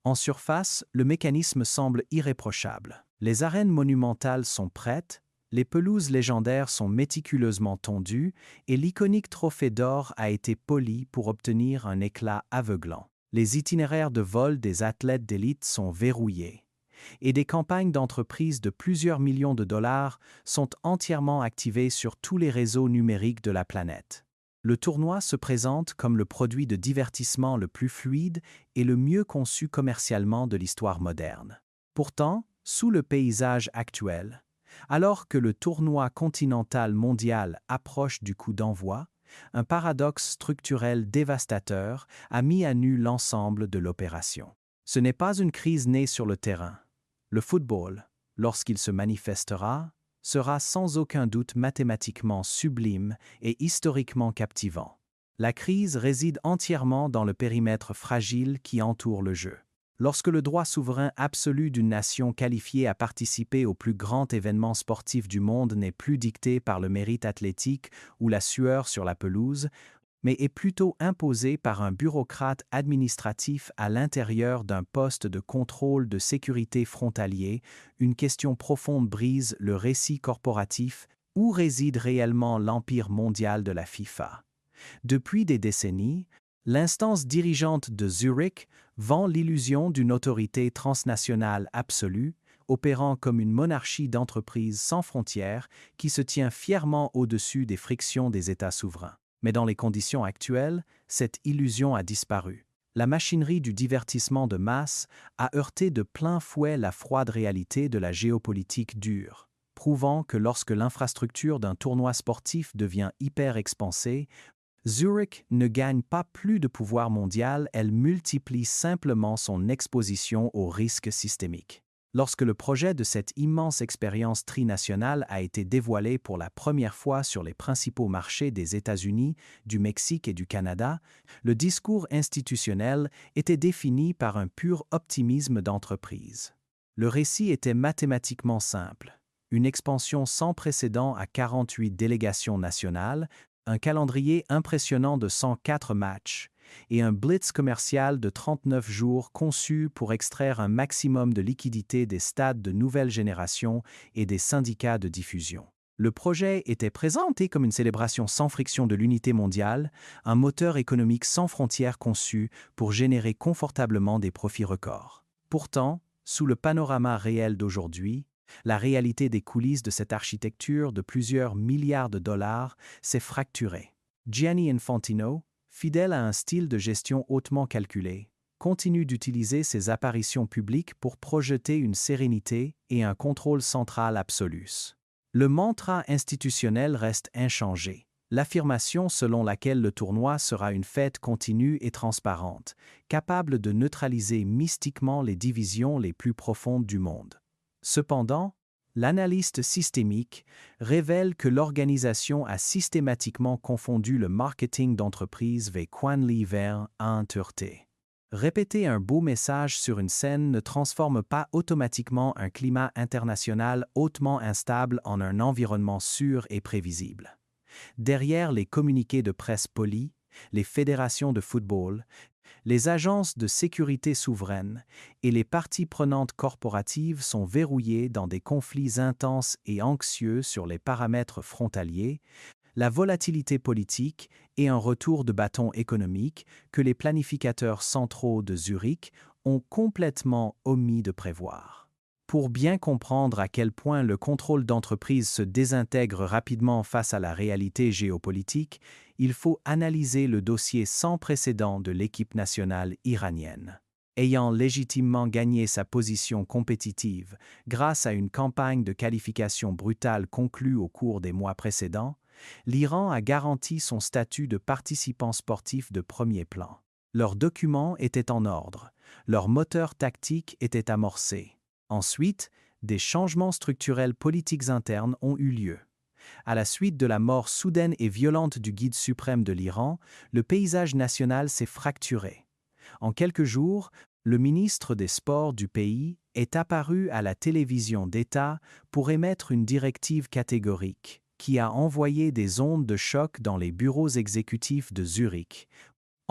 En surface, le mécanisme semble irréprochable. Les arènes monumentales sont prêtes, les pelouses légendaires sont méticuleusement tondues et l'iconique trophée d'or a été poli pour obtenir un éclat aveuglant. Les itinéraires de vol des athlètes d'élite sont verrouillés et des campagnes d'entreprises de plusieurs millions de dollars sont entièrement activées sur tous les réseaux numériques de la planète. Le tournoi se présente comme le produit de divertissement le plus fluide et le mieux conçu commercialement de l'histoire moderne. Pourtant, sous le paysage actuel, alors que le tournoi continental mondial approche du coup d'envoi, un paradoxe structurel dévastateur a mis à nu l'ensemble de l'opération. Ce n'est pas une crise née sur le terrain. Le football, lorsqu'il se manifestera, sera sans aucun doute mathématiquement sublime et historiquement captivant. La crise réside entièrement dans le périmètre fragile qui entoure le jeu. Lorsque le droit souverain absolu d'une nation qualifiée à participer au plus grand événement sportif du monde n'est plus dicté par le mérite athlétique ou la sueur sur la pelouse, mais est plutôt imposé par un bureaucrate administratif à l'intérieur d'un poste de contrôle de sécurité frontalier, une question profonde brise le récit corporatif. Où réside réellement l'empire mondial de la FIFA? Depuis des décennies, l'instance dirigeante de Zurich vend l'illusion d'une autorité transnationale absolue, opérant comme une monarchie d'entreprise sans frontières qui se tient fièrement au-dessus des frictions des États souverains. Mais dans les conditions actuelles, cette illusion a disparu. La machinerie du divertissement de masse a heurté de plein fouet la froide réalité de la géopolitique dure, prouvant que lorsque l'infrastructure d'un tournoi sportif devient hyper expansée, Zurich ne gagne pas plus de pouvoir mondial, elle multiplie simplement son exposition aux risques systémiques. Lorsque le projet de cette immense expérience trinationale a été dévoilé pour la première fois sur les principaux marchés des États-Unis, du Mexique et du Canada, le discours institutionnel était défini par un pur optimisme d'entreprise. Le récit était mathématiquement simple. Une expansion sans précédent à 48 délégations nationales, un calendrier impressionnant de 104 matchs et un blitz commercial de 39 jours conçu pour extraire un maximum de liquidités des stades de nouvelle génération et des syndicats de diffusion. Le projet était présenté comme une célébration sans friction de l'unité mondiale, un moteur économique sans frontières conçu pour générer confortablement des profits records. Pourtant, sous le panorama réel d'aujourd'hui, la réalité des coulisses de cette architecture de plusieurs milliards de dollars s'est fracturée. Gianni Infantino, fidèle à un style de gestion hautement calculé, continue d'utiliser ses apparitions publiques pour projeter une sérénité et un contrôle central absolus. Le mantra institutionnel reste inchangé. L'affirmation selon laquelle le tournoi sera une fête continue et transparente, capable de neutraliser mystiquement les divisions les plus profondes du monde. Cependant, l'analyste systémique révèle que l'organisation a systématiquement confondu le marketing d'entreprise avec Kwanli vers Inturté. Répéter un beau message sur une scène ne transforme pas automatiquement un climat international hautement instable en un environnement sûr et prévisible. Derrière les communiqués de presse polis, les fédérations de football, les agences de sécurité souveraines et les parties prenantes corporatives sont verrouillées dans des conflits intenses et anxieux sur les paramètres frontaliers, la volatilité politique et un retour de bâton économique que les planificateurs centraux de Zurich ont complètement omis de prévoir. Pour bien comprendre à quel point le contrôle d'entreprise se désintègre rapidement face à la réalité géopolitique, il faut analyser le dossier sans précédent de l'équipe nationale iranienne. Ayant légitimement gagné sa position compétitive grâce à une campagne de qualification brutale conclue au cours des mois précédents, l'Iran a garanti son statut de participant sportif de premier plan. Leurs documents étaient en ordre, leur moteur tactique était amorcé. Ensuite, des changements structurels politiques internes ont eu lieu. À la suite de la mort soudaine et violente du guide suprême de l'Iran, le paysage national s'est fracturé. En quelques jours, le ministre des Sports du pays est apparu à la télévision d'État pour émettre une directive catégorique qui a envoyé des ondes de choc dans les bureaux exécutifs de Zurich,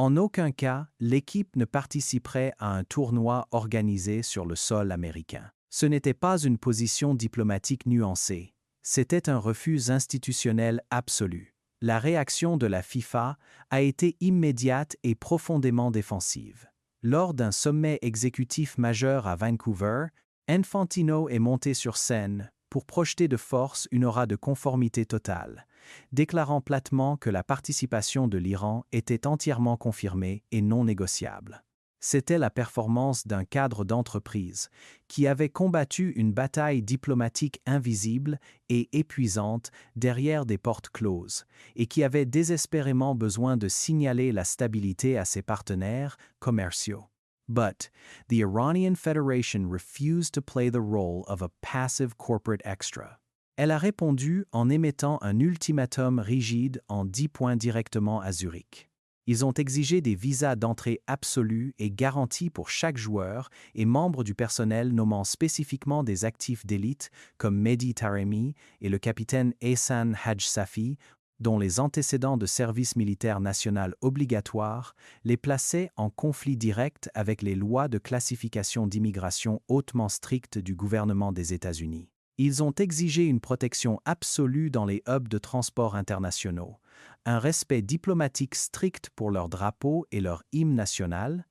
En aucun cas, l'équipe ne participerait à un tournoi organisé sur le sol américain. Ce n'était pas une position diplomatique nuancée, c'était un refus institutionnel absolu. La réaction de la FIFA a été immédiate et profondément défensive. Lors d'un sommet exécutif majeur à Vancouver, Infantino est monté sur scène pour projeter de force une aura de conformité totale, déclarant platement que la participation de l'Iran était entièrement confirmée et non négociable. C'était la performance d'un cadre d'entreprise qui avait combattu une bataille diplomatique invisible et épuisante derrière des portes closes et qui avait désespérément besoin de signaler la stabilité à ses partenaires commerciaux. But the Iranian Federation refused to play the role of a passive corporate extra. Elle a répondu en émettant un ultimatum rigide en 10 points directement à Zurich. Ils ont exigé des visas d'entrée absolus et garantis pour chaque joueur et membre du personnel nommant spécifiquement des actifs d'élite comme Mehdi Taremi et le capitaine Ehsan Haj Safi, dont les antécédents de service militaire national obligatoire les plaçaient en conflit direct avec les lois de classification d'immigration hautement strictes du gouvernement des États-Unis. Ils ont exigé une protection absolue dans les hubs de transport internationaux, un respect diplomatique strict pour leur drapeau et leur hymne national,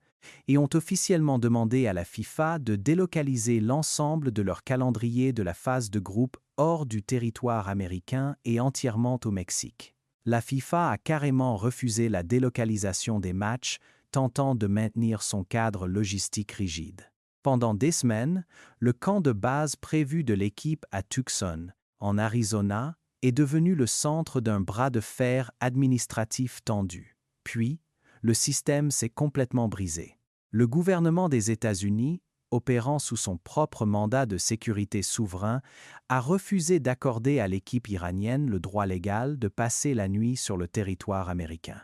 et ont officiellement demandé à la FIFA de délocaliser l'ensemble de leur calendrier de la phase de groupe hors du territoire américain et entièrement au Mexique. La FIFA a carrément refusé la délocalisation des matchs, tentant de maintenir son cadre logistique rigide. Pendant des semaines, le camp de base prévu de l'équipe à Tucson, en Arizona, est devenu le centre d'un bras de fer administratif tendu. Puis, le système s'est complètement brisé. Le gouvernement des États-Unis, opérant sous son propre mandat de sécurité souverain, a refusé d'accorder à l'équipe iranienne le droit légal de passer la nuit sur le territoire américain.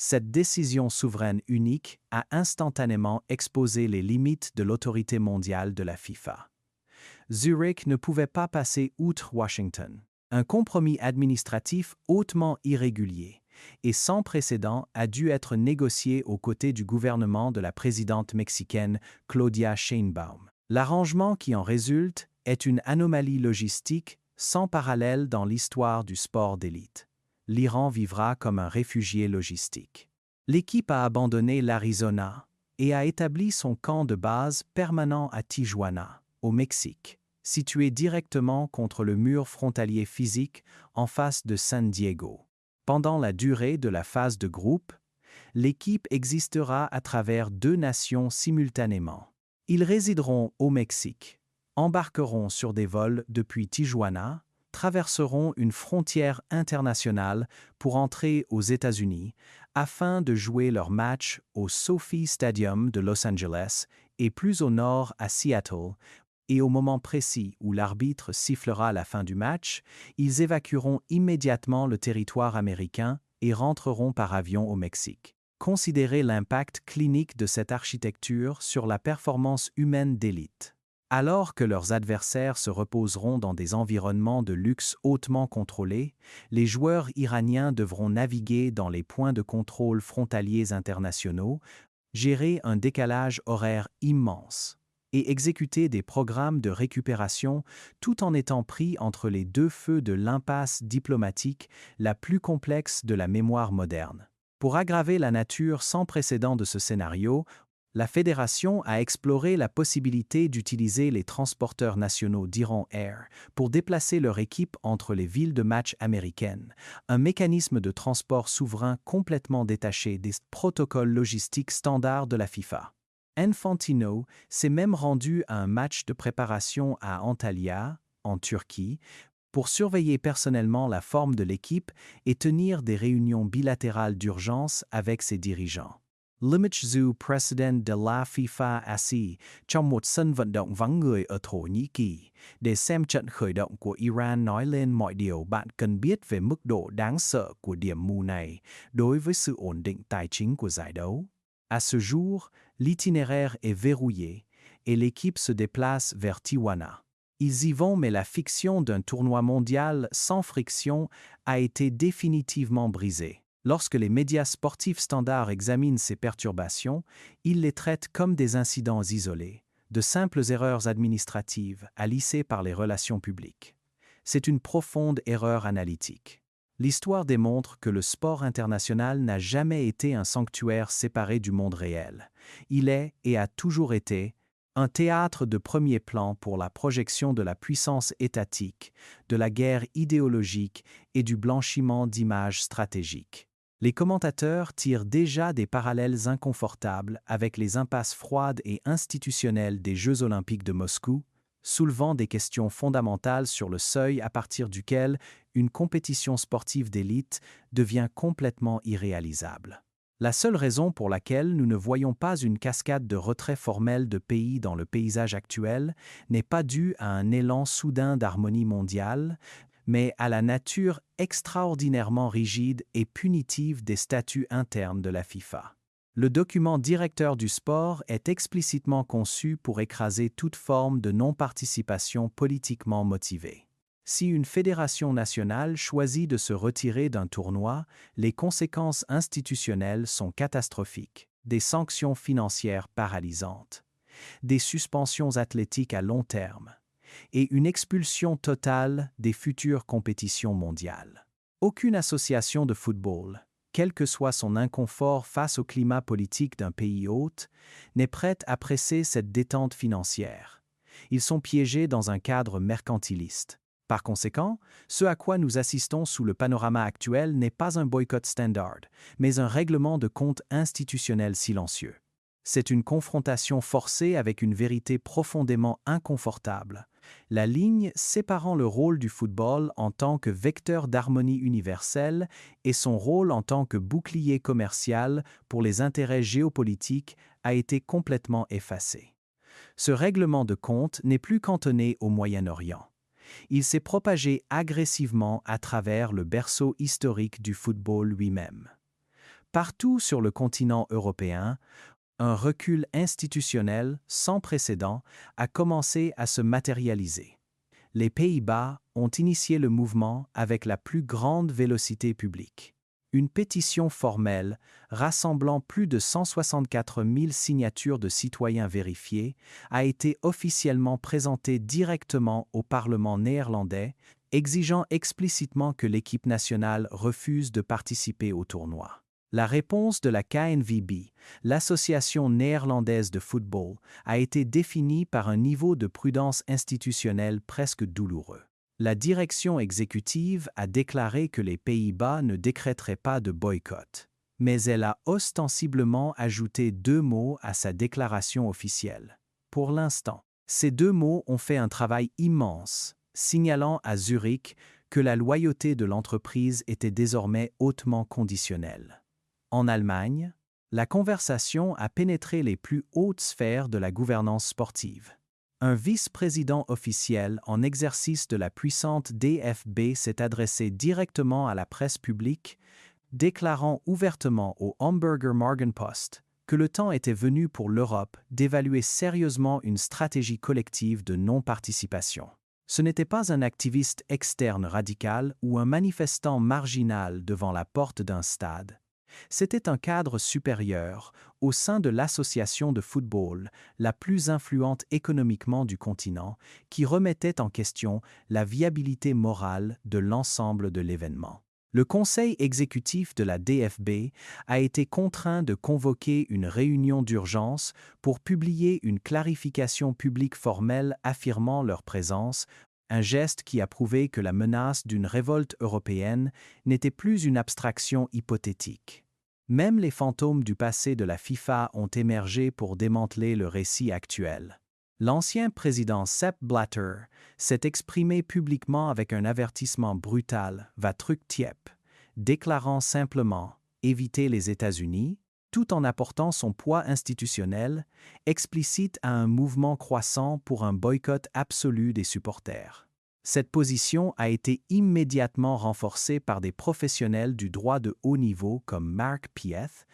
Cette décision souveraine unique a instantanément exposé les limites de l'autorité mondiale de la FIFA. Zurich ne pouvait pas passer outre Washington. Un compromis administratif hautement irrégulier et sans précédent a dû être négocié aux côtés du gouvernement de la présidente mexicaine Claudia Sheinbaum. L'arrangement qui en résulte est une anomalie logistique sans parallèle dans l'histoire du sport d'élite. L'Iran vivra comme un réfugié logistique. L'équipe a abandonné l'Arizona et a établi son camp de base permanent à Tijuana, au Mexique, situé directement contre le mur frontalier physique en face de San Diego. Pendant la durée de la phase de groupe, l'équipe existera à travers 2 nations simultanément. Ils résideront au Mexique, embarqueront sur des vols depuis Tijuana, traverseront une frontière internationale pour entrer aux États-Unis afin de jouer leur match au SoFi Stadium de Los Angeles et plus au nord à Seattle, et au moment précis où l'arbitre sifflera la fin du match, ils évacueront immédiatement le territoire américain et rentreront par avion au Mexique. Considérez l'impact clinique de cette architecture sur la performance humaine d'élite. Alors que leurs adversaires se reposeront dans des environnements de luxe hautement contrôlés, les joueurs iraniens devront naviguer dans les points de contrôle frontaliers internationaux, gérer un décalage horaire immense et exécuter des programmes de récupération tout en étant pris entre les 2 feux de l'impasse diplomatique la plus complexe de la mémoire moderne. Pour aggraver la nature sans précédent de ce scénario, la Fédération a exploré la possibilité d'utiliser les transporteurs nationaux d'Iran Air pour déplacer leur équipe entre les villes de match américaines, un mécanisme de transport souverain complètement détaché des protocoles logistiques standards de la FIFA. Infantino s'est même rendu à un match de préparation à Antalya, en Turquie, pour surveiller personnellement la forme de l'équipe et tenir des réunions bilatérales d'urgence avec ses dirigeants. Limit Zhu, président de la FIFA assis trong một sân vận động vắng người ở Thổ Nhĩ Kỳ để xem trận khởi động của Iran nói lên mọi điều bạn cần biết về mức độ đáng sợ của điểm mù này đối với sự ổn định tài chính của giải đấu. À ce jour, l'itinéraire est verrouillé et l'équipe se déplace vers Tijuana. Ils y vont, mais la fiction d'un tournoi mondial sans friction a été définitivement brisée. Lorsque les médias sportifs standards examinent ces perturbations, ils les traitent comme des incidents isolés, de simples erreurs administratives à lisser par les relations publiques. C'est une profonde erreur analytique. L'histoire démontre que le sport international n'a jamais été un sanctuaire séparé du monde réel. Il est, et a toujours été, un théâtre de premier plan pour la projection de la puissance étatique, de la guerre idéologique et du blanchiment d'images stratégiques. Les commentateurs tirent déjà des parallèles inconfortables avec les impasses froides et institutionnelles des Jeux olympiques de Moscou, soulevant des questions fondamentales sur le seuil à partir duquel une compétition sportive d'élite devient complètement irréalisable. La seule raison pour laquelle nous ne voyons pas une cascade de retrait formel de pays dans le paysage actuel n'est pas due à un élan soudain d'harmonie mondiale, mais à la nature extraordinairement rigide et punitive des statuts internes de la FIFA. Le document directeur du sport est explicitement conçu pour écraser toute forme de non-participation politiquement motivée. Si une fédération nationale choisit de se retirer d'un tournoi, les conséquences institutionnelles sont catastrophiques. Des sanctions financières paralysantes, des suspensions athlétiques à long terme, et une expulsion totale des futures compétitions mondiales. Aucune association de football, quel que soit son inconfort face au climat politique d'un pays hôte, n'est prête à presser cette détente financière. Ils sont piégés dans un cadre mercantiliste. Par conséquent, ce à quoi nous assistons sous le panorama actuel n'est pas un boycott standard, mais un règlement de compte institutionnel silencieux. C'est une confrontation forcée avec une vérité profondément inconfortable. La ligne séparant le rôle du football en tant que vecteur d'harmonie universelle et son rôle en tant que bouclier commercial pour les intérêts géopolitiques a été complètement effacée. Ce règlement de compte n'est plus cantonné au Moyen-Orient. Il s'est propagé agressivement à travers le berceau historique du football lui-même. Partout sur le continent européen, un recul institutionnel sans précédent a commencé à se matérialiser. Les Pays-Bas ont initié le mouvement avec la plus grande vélocité publique. Une pétition formelle, rassemblant plus de 164 000 signatures de citoyens vérifiés, a été officiellement présentée directement au Parlement néerlandais, exigeant explicitement que l'équipe nationale refuse de participer au tournoi. La réponse de la KNVB, l'Association néerlandaise de football, a été définie par un niveau de prudence institutionnelle presque douloureux. La direction exécutive a déclaré que les Pays-Bas ne décréteraient pas de boycott, mais elle a ostensiblement ajouté 2 mots à sa déclaration officielle. Pour l'instant, ces 2 mots ont fait un travail immense, signalant à Zurich que la loyauté de l'entreprise était désormais hautement conditionnelle. En Allemagne, la conversation a pénétré les plus hautes sphères de la gouvernance sportive. Un vice-président officiel en exercice de la puissante DFB s'est adressé directement à la presse publique, déclarant ouvertement au Hamburger Morgenpost que le temps était venu pour l'Europe d'évaluer sérieusement une stratégie collective de non-participation. Ce n'était pas un activiste externe radical ou un manifestant marginal devant la porte d'un stade. C'était un cadre supérieur au sein de l'association de football la plus influente économiquement du continent qui remettait en question la viabilité morale de l'ensemble de l'événement. Le conseil exécutif de la DFB a été contraint de convoquer une réunion d'urgence pour publier une clarification publique formelle affirmant leur présence, un geste qui a prouvé que la menace d'une révolte européenne n'était plus une abstraction hypothétique. Même les fantômes du passé de la FIFA ont émergé pour démanteler le récit actuel. L'ancien président Sepp Blatter s'est exprimé publiquement avec un avertissement brutal, va truc tiep, déclarant simplement « éviter les États-Unis », tout en apportant son poids institutionnel, explicite à un mouvement croissant pour un boycott absolu des supporters. Cette position a été immédiatement renforcée par des professionnels du droit de haut niveau comme Mark Pieth,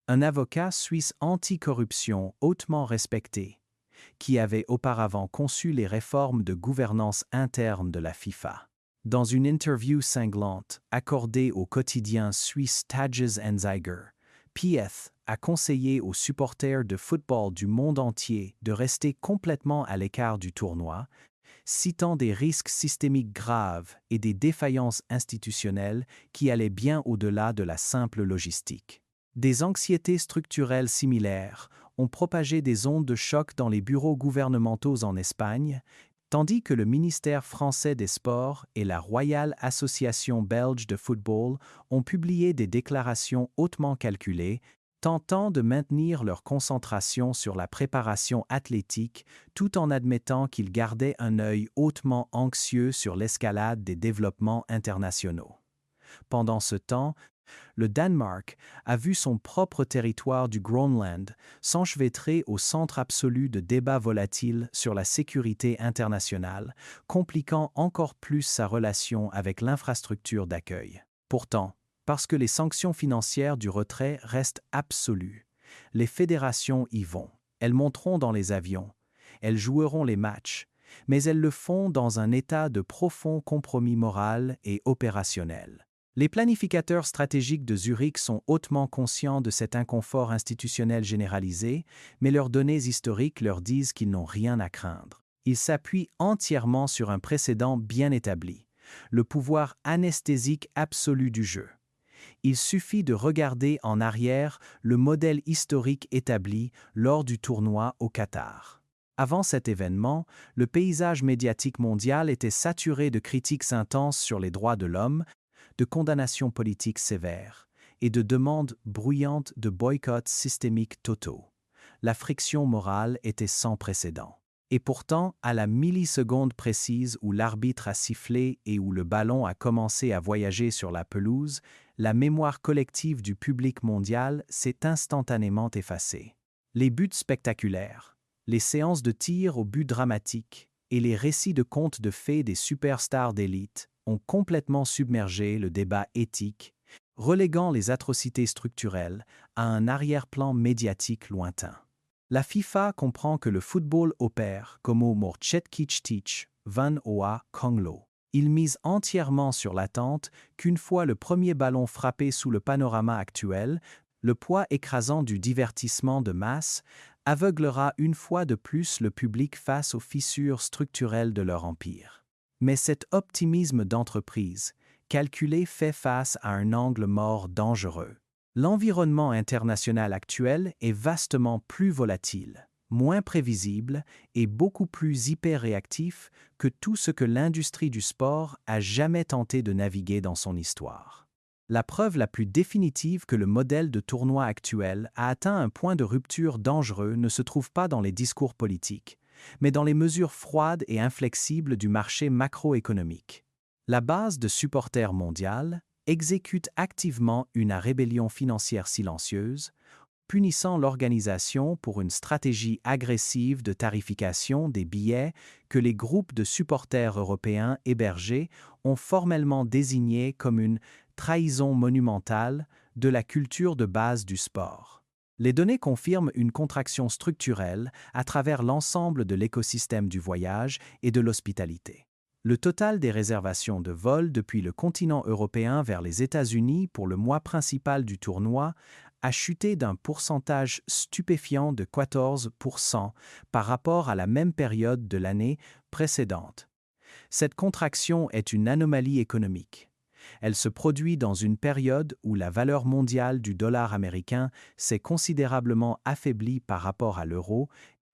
un avocat suisse anti-corruption hautement respecté, qui avait auparavant conçu les réformes de gouvernance interne de la FIFA. Dans une interview cinglante accordée au quotidien suisse Tages-Anzeiger, Pieth a conseillé aux supporters de football du monde entier de rester complètement à l'écart du tournoi, citant des risques systémiques graves et des défaillances institutionnelles qui allaient bien au-delà de la simple logistique. Des anxiétés structurelles similaires ont propagé des ondes de choc dans les bureaux gouvernementaux en Espagne, tandis que le ministère français des Sports et la Royal Association belge de football ont publié des déclarations hautement calculées, tentant de maintenir leur concentration sur la préparation athlétique tout en admettant qu'ils gardaient un œil hautement anxieux sur l'escalade des développements internationaux. Pendant ce temps, le Danemark a vu son propre territoire du Groenland s'enchevêtrer au centre absolu de débats volatiles sur la sécurité internationale, compliquant encore plus sa relation avec l'infrastructure d'accueil. Pourtant, parce que les sanctions financières du retrait restent absolues, les fédérations y vont. Elles monteront dans les avions, elles joueront les matchs, mais elles le font dans un état de profond compromis moral et opérationnel. Les planificateurs stratégiques de Zurich sont hautement conscients de cet inconfort institutionnel généralisé, mais leurs données historiques leur disent qu'ils n'ont rien à craindre. Ils s'appuient entièrement sur un précédent bien établi, le pouvoir anesthésique absolu du jeu. Il suffit de regarder en arrière le modèle historique établi lors du tournoi au Qatar. Avant cet événement, le paysage médiatique mondial était saturé de critiques intenses sur les droits de l'homme, de condamnations politiques sévères et de demandes bruyantes de boycotts systémiques totaux. La friction morale était sans précédent. Et pourtant, à la milliseconde précise où l'arbitre a sifflé et où le ballon a commencé à voyager sur la pelouse, la mémoire collective du public mondial s'est instantanément effacée. Les buts spectaculaires, les séances de tir au but dramatique et les récits de contes de fées des superstars d'élite ont complètement submergé le débat éthique, reléguant les atrocités structurelles à un arrière-plan médiatique lointain. La FIFA comprend que le football opère comme au Morchetkich Van Oa Konglo. Il mise entièrement sur l'attente qu'une fois le premier ballon frappé sous le panorama actuel, le poids écrasant du divertissement de masse aveuglera une fois de plus le public face aux fissures structurelles de leur empire. Mais cet optimisme d'entreprise, calculé, fait face à un angle mort dangereux. L'environnement international actuel est vastement plus volatile, moins prévisible et beaucoup plus hyper-réactif que tout ce que l'industrie du sport a jamais tenté de naviguer dans son histoire. La preuve la plus définitive que le modèle de tournoi actuel a atteint un point de rupture dangereux ne se trouve pas dans les discours politiques, mais dans les mesures froides et inflexibles du marché macroéconomique. La base de supporters mondiale exécute activement une rébellion financière silencieuse, punissant l'organisation pour une stratégie agressive de tarification des billets que les groupes de supporters européens hébergés ont formellement désigné comme une trahison monumentale de la culture de base du sport. Les données confirment une contraction structurelle à travers l'ensemble de l'écosystème du voyage et de l'hospitalité. Le total des réservations de vol depuis le continent européen vers les États-Unis pour le mois principal du tournoi a chuté d'un pourcentage stupéfiant de 14% par rapport à la même période de l'année précédente. Cette contraction est une anomalie économique. Elle se produit dans une période où la valeur mondiale du dollar américain s'est considérablement affaiblie par rapport à l'euro,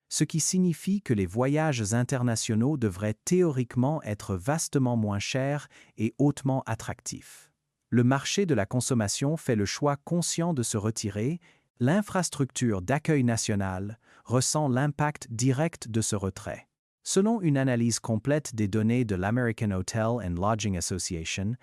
ce qui signifie que les voyages internationaux devraient théoriquement être vastement moins chers et hautement attractifs. Le marché de la consommation fait le choix conscient de se retirer, l'infrastructure d'accueil national ressent l'impact direct de ce retrait. Selon une analyse complète des données de l'American Hotel and Lodging Association,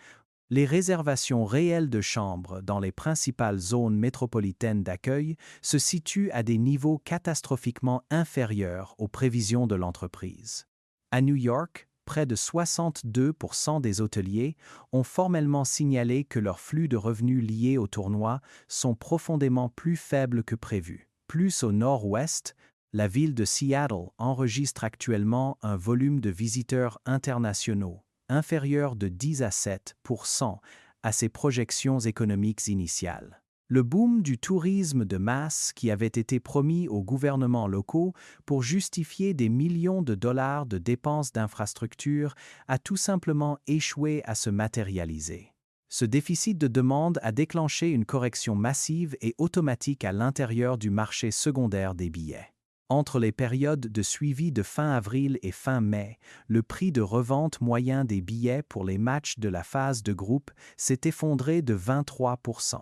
les réservations réelles de chambres dans les principales zones métropolitaines d'accueil se situent à des niveaux catastrophiquement inférieurs aux prévisions de l'entreprise. À New York, près de 62% des hôteliers ont formellement signalé que leurs flux de revenus liés au tournoi sont profondément plus faibles que prévu. Plus au nord-ouest, la ville de Seattle enregistre actuellement un volume de visiteurs internationaux inférieure de 10 à 7% à ses projections économiques initiales. Le boom du tourisme de masse qui avait été promis aux gouvernements locaux pour justifier des millions de dollars de dépenses d'infrastructures a tout simplement échoué à se matérialiser. Ce déficit de demande a déclenché une correction massive et automatique à l'intérieur du marché secondaire des billets. Entre les périodes de suivi de fin avril et fin mai, le prix de revente moyen des billets pour les matchs de la phase de groupe s'est effondré de 23%.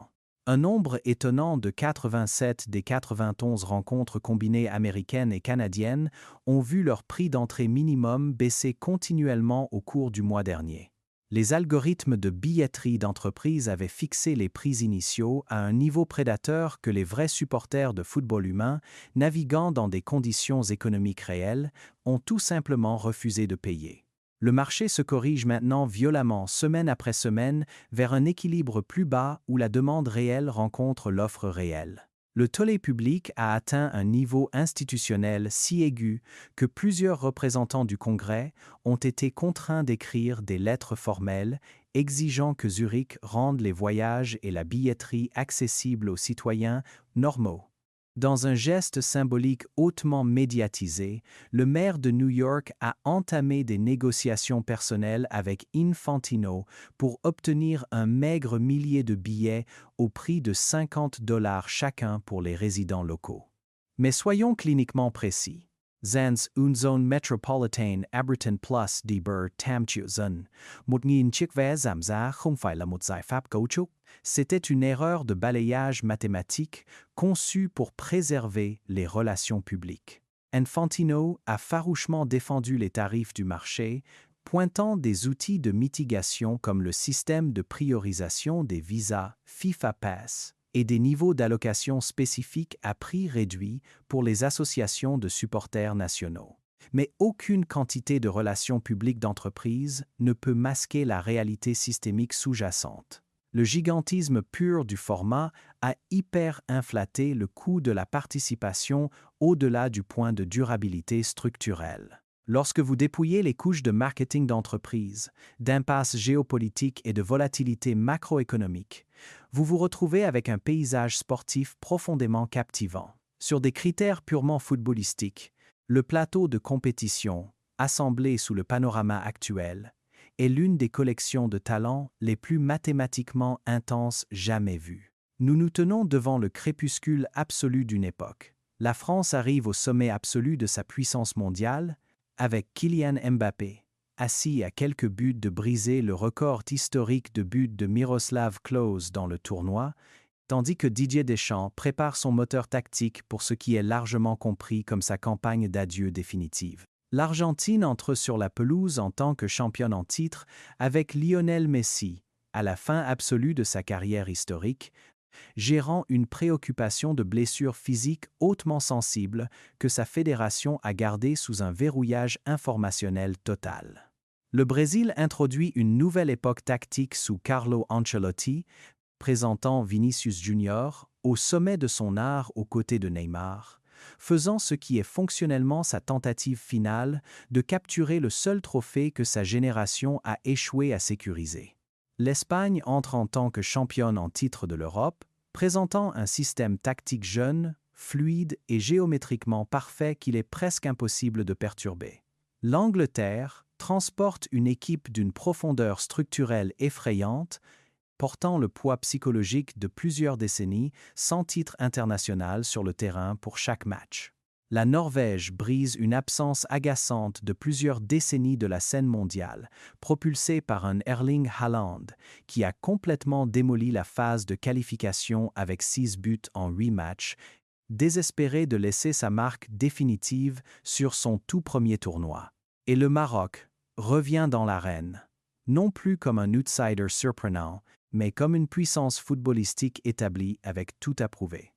Un nombre étonnant de 87 des 91 rencontres combinées américaines et canadiennes ont vu leur prix d'entrée minimum baisser continuellement au cours du mois dernier. Les algorithmes de billetterie d'entreprise avaient fixé les prix initiaux à un niveau prédateur que les vrais supporters de football humain, naviguant dans des conditions économiques réelles, ont tout simplement refusé de payer. Le marché se corrige maintenant violemment semaine après semaine vers un équilibre plus bas où la demande réelle rencontre l'offre réelle. Le tollé public a atteint un niveau institutionnel si aigu que plusieurs représentants du Congrès ont été contraints d'écrire des lettres formelles exigeant que Zurich rende les voyages et la billetterie accessibles aux citoyens normaux. Dans un geste symbolique hautement médiatisé, le maire de New York a entamé des négociations personnelles avec Infantino pour obtenir un maigre millier de billets au prix de $50 chacun pour les résidents locaux. Mais soyons cliniquement précis. Zans Unzone Metropolitan Aberton Plus đi bờ Tam Triệu Dân, 1.000 chiếc vé giảm giá không phải là một giải pháp cấu trúc, c'était une erreur de balayage mathématique conçue pour préserver les relations publiques. Infantino a farouchement défendu les tarifs du marché, pointant des outils de mitigation comme le système de priorisation des visas FIFA Pass et des niveaux d'allocation spécifiques à prix réduit pour les associations de supporters nationaux. Mais aucune quantité de relations publiques d'entreprise ne peut masquer la réalité systémique sous-jacente. Le gigantisme pur du format a hyper-inflaté le coût de la participation au-delà du point de durabilité structurelle. Lorsque vous dépouillez les couches de marketing d'entreprise, d'impasse géopolitique et de volatilité macroéconomique, vous vous retrouvez avec un paysage sportif profondément captivant. Sur des critères purement footballistiques, le plateau de compétition, assemblé sous le panorama actuel, est l'une des collections de talents les plus mathématiquement intenses jamais vues. Nous nous tenons devant le crépuscule absolu d'une époque. La France arrive au sommet absolu de sa puissance mondiale, avec Kylian Mbappé, assis à quelques buts de briser le record historique de buts de Miroslav Klose dans le tournoi, tandis que Didier Deschamps prépare son moteur tactique pour ce qui est largement compris comme sa campagne d'adieu définitive. L'Argentine entre sur la pelouse en tant que championne en titre avec Lionel Messi, à la fin absolue de sa carrière historique, gérant une préoccupation de blessure physique hautement sensible que sa fédération a gardée sous un verrouillage informationnel total. Le Brésil introduit une nouvelle époque tactique sous Carlo Ancelotti, présentant Vinicius Junior au sommet de son art aux côtés de Neymar, faisant ce qui est fonctionnellement sa tentative finale de capturer le seul trophée que sa génération a échoué à sécuriser. L'Espagne entre en tant que championne en titre de l'Europe, présentant un système tactique jeune, fluide et géométriquement parfait qu'il est presque impossible de perturber. L'Angleterre transporte une équipe d'une profondeur structurelle effrayante, portant le poids psychologique de plusieurs décennies sans titre international sur le terrain pour chaque match. La Norvège brise une absence agaçante de plusieurs décennies de la scène mondiale, propulsée par un Erling Haaland qui a complètement démoli la phase de qualification avec 6 buts en 8 matchs, désespéré de laisser sa marque définitive sur son tout premier tournoi. Et le Maroc revient dans l'arène, non plus comme un outsider surprenant, mais comme une puissance footballistique établie avec tout à prouver.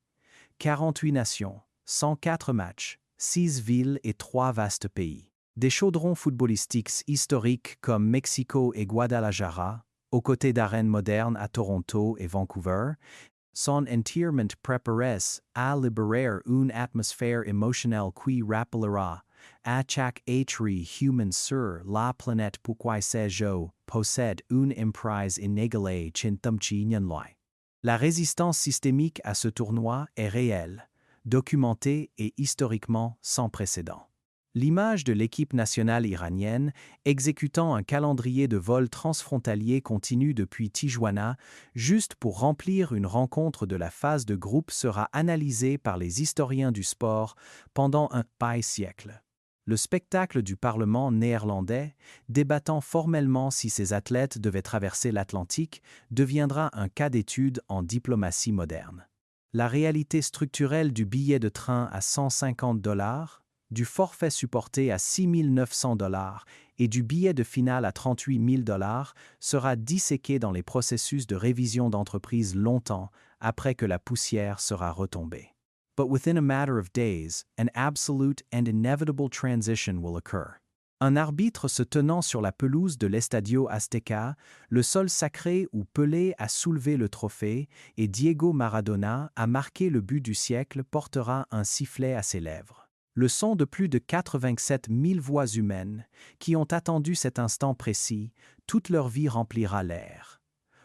48 nations, 104 matchs, 6 villes et 3 vastes pays. Des chaudrons footballistiques historiques comme Mexico et Guadalajara, aux côtés d'arènes modernes à Toronto et Vancouver, son enterrement préparé à libérer une atmosphère émotionnelle qui rappellera à chaque être humain sur la planète pourquoi ces jeux possèdent une emprise inégalée chin tamchi nyanloi. La résistance systémique à ce tournoi est réelle, documentée et historiquement sans précédent. L'image de l'équipe nationale iranienne exécutant un calendrier de vols transfrontaliers continue depuis Tijuana juste pour remplir une rencontre de la phase de groupe sera analysée par les historiens du sport pendant un siècle. Le spectacle du Parlement néerlandais, débattant formellement si ces athlètes devaient traverser l'Atlantique, deviendra un cas d'étude en diplomatie moderne. La réalité structurelle du billet de train à $150, du forfait supporté à $6 900 et du billet de finale à $38 000 sera disséquée dans les processus de révision d'entreprise longtemps après que la poussière sera retombée. But within a matter of days, an absolute and inevitable transition will occur. Un arbitre se tenant sur la pelouse de l'Estadio Azteca, le sol sacré où Pelé a soulevé le trophée et Diego Maradona a marqué le but du siècle portera un sifflet à ses lèvres. Le son de plus de 87 000 voix humaines qui ont attendu cet instant précis, toute leur vie remplira l'air.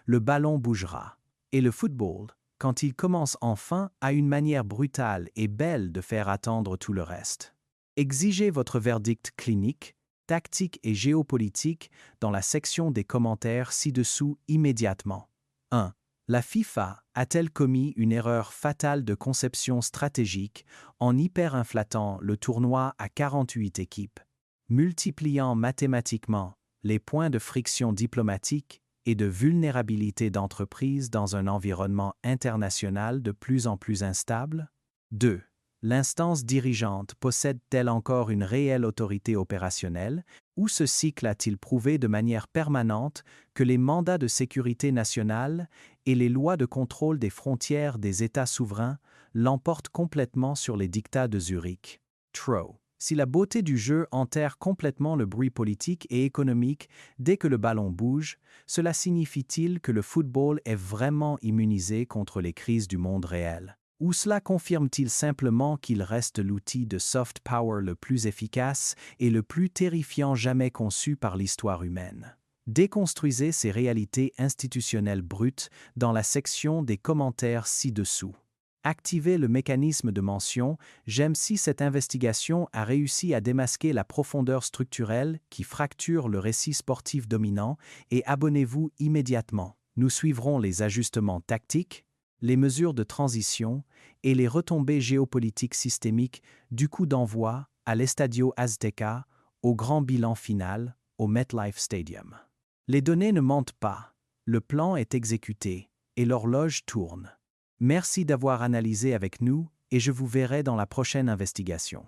Le ballon bougera. Et le football, quand il commence enfin, a une manière brutale et belle de faire attendre tout le reste. Exigez votre verdict clinique, tactique et géopolitique dans la section des commentaires ci-dessous immédiatement. 1. La FIFA a-t-elle commis une erreur fatale de conception stratégique en hyperinflatant le tournoi à 48 équipes, multipliant mathématiquement les points de friction diplomatique et de vulnérabilité d'entreprise dans un environnement international de plus en plus instable? 2. L'instance dirigeante possède-t-elle encore une réelle autorité opérationnelle ou ce cycle a-t-il prouvé de manière permanente que les mandats de sécurité nationale et les lois de contrôle des frontières des États souverains l'emportent complètement sur les dictats de Zurich? Trop. Si la beauté du jeu enterre complètement le bruit politique et économique dès que le ballon bouge, cela signifie-t-il que le football est vraiment immunisé contre les crises du monde réel? Ou cela confirme-t-il simplement qu'il reste l'outil de soft power le plus efficace et le plus terrifiant jamais conçu par l'histoire humaine? Déconstruisez ces réalités institutionnelles brutes dans la section des commentaires ci-dessous. Activez le mécanisme de mention « J'aime si cette investigation a réussi à démasquer la profondeur structurelle qui fracture le récit sportif dominant et abonnez-vous immédiatement. Nous suivrons les ajustements tactiques, les mesures de transition et les retombées géopolitiques systémiques du coup d'envoi à l'Estadio Azteca, au grand bilan final, au MetLife Stadium. Les données ne mentent pas, le plan est exécuté et l'horloge tourne. Merci d'avoir analysé avec nous et je vous verrai dans la prochaine investigation.